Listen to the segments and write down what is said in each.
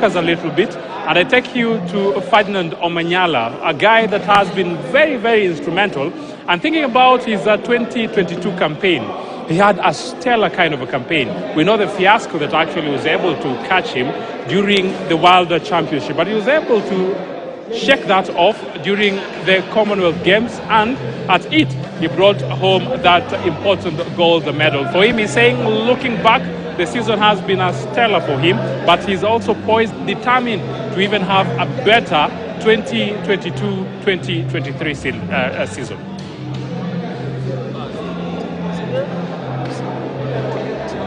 a little bit, and I take you to Ferdinand Omanyala, a guy that has been very, very instrumental. And thinking about his 2022 campaign, he had a stellar kind of a campaign. We know the fiasco that actually was able to catch him during the World Championship, but he was able to shake that off during the Commonwealth Games, and at it, he brought home that important gold medal. For him, he's saying, looking back, the season has been a stellar for him, but he's also poised, determined to even have a better 2022-2023 season.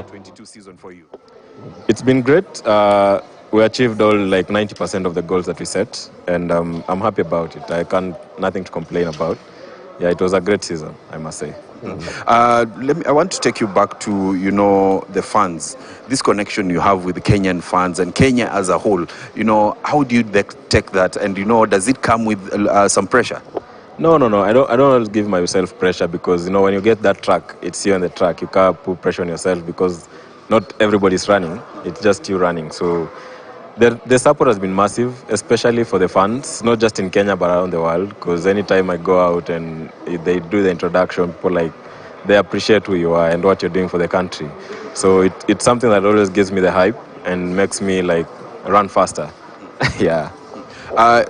22 season for you. It's been great. We achieved all like 90% of the goals that we set, and I'm happy about it. Nothing to complain about. Yeah, it was a great season, I must say. I want to take you back to, the fans. This connection you have with the Kenyan fans and Kenya as a whole. How do you take that? And, does it come with some pressure? No. I don't give myself pressure because, when you get that track, it's you on the track. You can't put pressure on yourself because not everybody's running. It's just you running. So the support has been massive, especially for the fans, not just in Kenya but around the world. Because anytime I go out and they do the introduction, people they appreciate who you are and what you're doing for the country. So it's something that always gives me the hype and makes me run faster. Yeah.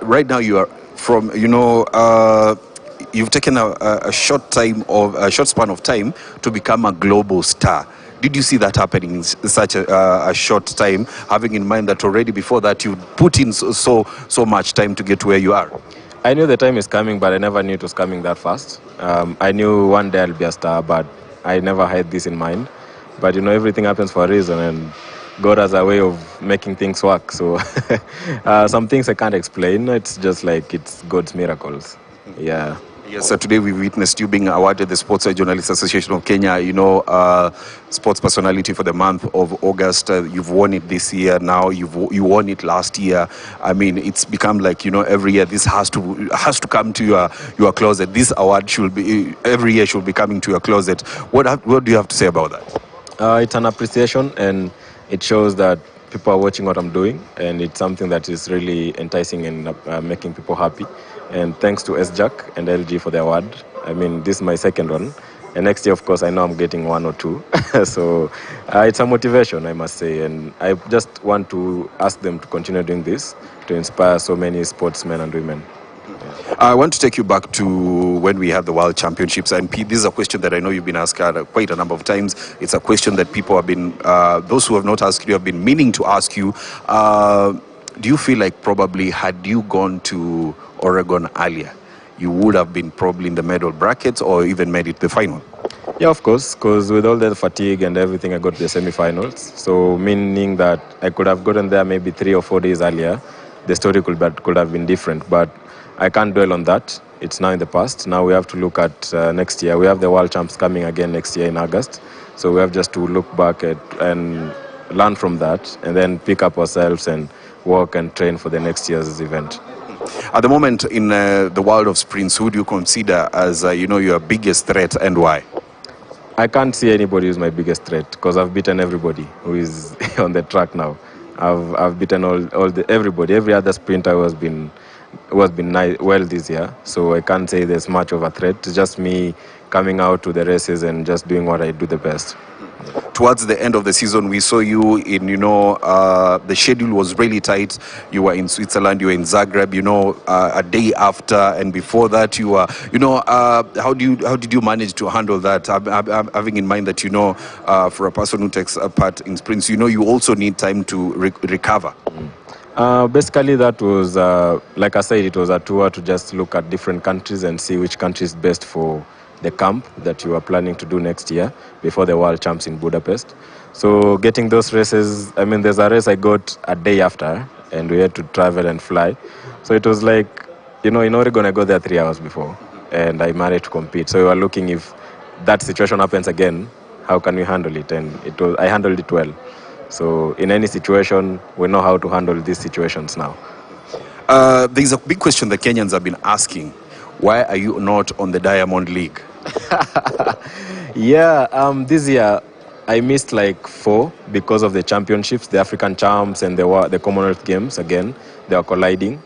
Right now you are from you've taken a short span of time to become a global star. Did you see that happening in such a short time, having in mind that already before that you put in so much time to get to where you are? I knew the time is coming, but I never knew it was coming that fast. I knew one day I'll be a star, but I never had this in mind. But everything happens for a reason, and God has a way of making things work. So some things I can't explain. It's just it's God's miracles. Yeah. Yes, so today we witnessed you being awarded the Sports Journalists Association of Kenya, Sports Personality for the month of August. You've won it this year now. You won it last year. I mean, it's become every year this has to come to your closet. This award every year should be coming to your closet. What do you have to say about that? It's an appreciation, and it shows that people are watching what I'm doing, and it's something that is really enticing and making people happy. And thanks to SJAC and LG for the award. I mean, this is my second one. And next year, of course, I know I'm getting one or two. So it's a motivation, I must say. And I just want to ask them to continue doing this to inspire so many sportsmen and women. Yeah. I want to take you back to when we had the World Championships. And Pete, this is a question that I know you've been asked quite a number of times. It's a question that people have been, those who have not asked you have been meaning to ask you. Do you feel like probably had you gone to Oregon earlier, you would have been probably in the medal brackets or even made it the final? Yeah, of course, because with all the fatigue and everything, I got to the semi-finals. So meaning that I could have gotten there maybe 3 or 4 days earlier, the story could have been different. But I can't dwell on that. It's now in the past. Now we have to look at next year. We have the World Champs coming again next year in August. So we have just to look back and learn from that and then pick up ourselves and work and train for the next year's event. At the moment in the world of sprints, who do you consider as your biggest threat and why? I can't see anybody who's my biggest threat because I've beaten everybody who is on the track now. I've beaten everybody. Every other sprinter who has been well this year. So I can't say there's much of a threat. It's just me coming out to the races and just doing what I do the best. Towards the end of the season, we saw you in, the schedule was really tight. You were in Switzerland, you were in Zagreb, a day after, and before that you were, how did you manage to handle that? Having in mind that, for a person who takes a part in sprints, you also need time to recover. Basically, that was, like I said, it was a tour to just look at different countries and see which country is best for the camp that you are planning to do next year before the World Champs in Budapest. So getting those races, I mean, there's a race I got a day after and we had to travel and fly. So it was like, in Oregon I got there 3 hours before and I managed to compete. So we were looking if that situation happens again, how can we handle it? And I handled it well. So in any situation, we know how to handle these situations now. There's a big question that Kenyans have been asking. Why are you not on the Diamond League? Yeah, this year I missed like 4 because of the championships, the African Champs and the Commonwealth Games. Again, they were colliding.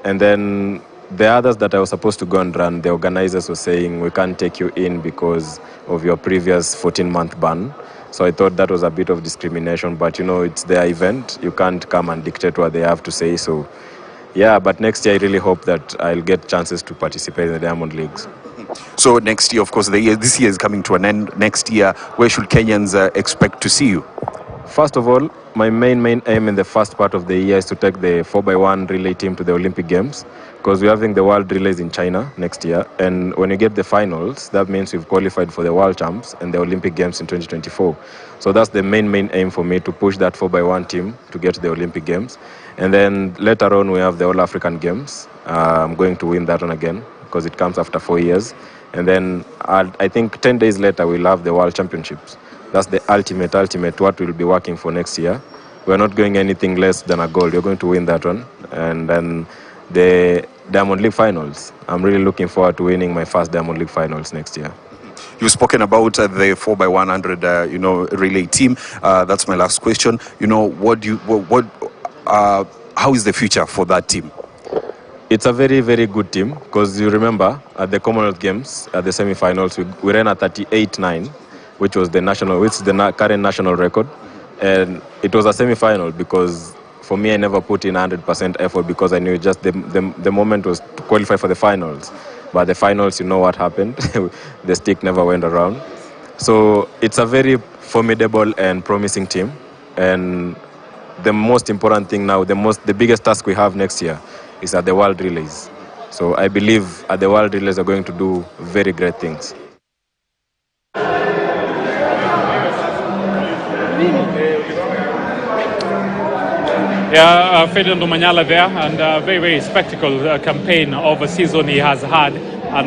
And then the others that I was supposed to go and run, the organizers were saying, we can't take you in because of your previous 14-month ban. So I thought that was a bit of discrimination, but it's their event. You can't come and dictate what they have to say. So yeah, but next year I really hope that I'll get chances to participate in the Diamond Leagues. So next year, of course, this year is coming to an end. Next year, where should Kenyans expect to see you? First of all, my main aim in the first part of the year is to take the 4x1 relay team to the Olympic Games, because we're having the World Relays in China next year. And when you get the finals, that means we've qualified for the World Champs and the Olympic Games in 2024. So that's the main aim for me, to push that 4x1 team to get to the Olympic Games. And then later on, we have the All African Games. I'm going to win that one again, because it comes after 4 years. And then I think 10 days later, we'll have the World Championships. That's the ultimate what we'll be working for next year. We're not going anything less than a gold. We're going to win that one. And then the Diamond League Finals. I'm really looking forward to winning my first Diamond League Finals next year. You've spoken about the 4x100, relay team. That's my last question. How is the future for that team? It's a very good team, because you remember at the Commonwealth Games, at the semi-finals, we ran a 38.9, which is the current national record. And it was a semi-final because for me, I never put in 100% effort, because I knew just the moment was to qualify for the finals. But the finals, you know what happened. The stick never went around. So it's a very formidable and promising team. And the most important thing now, the biggest task we have next year is at the World Relays. So I believe at the World Relays are going to do very great things. Yeah, Ferdinand Omanyala there, and a very spectacle campaign of a season he has had. And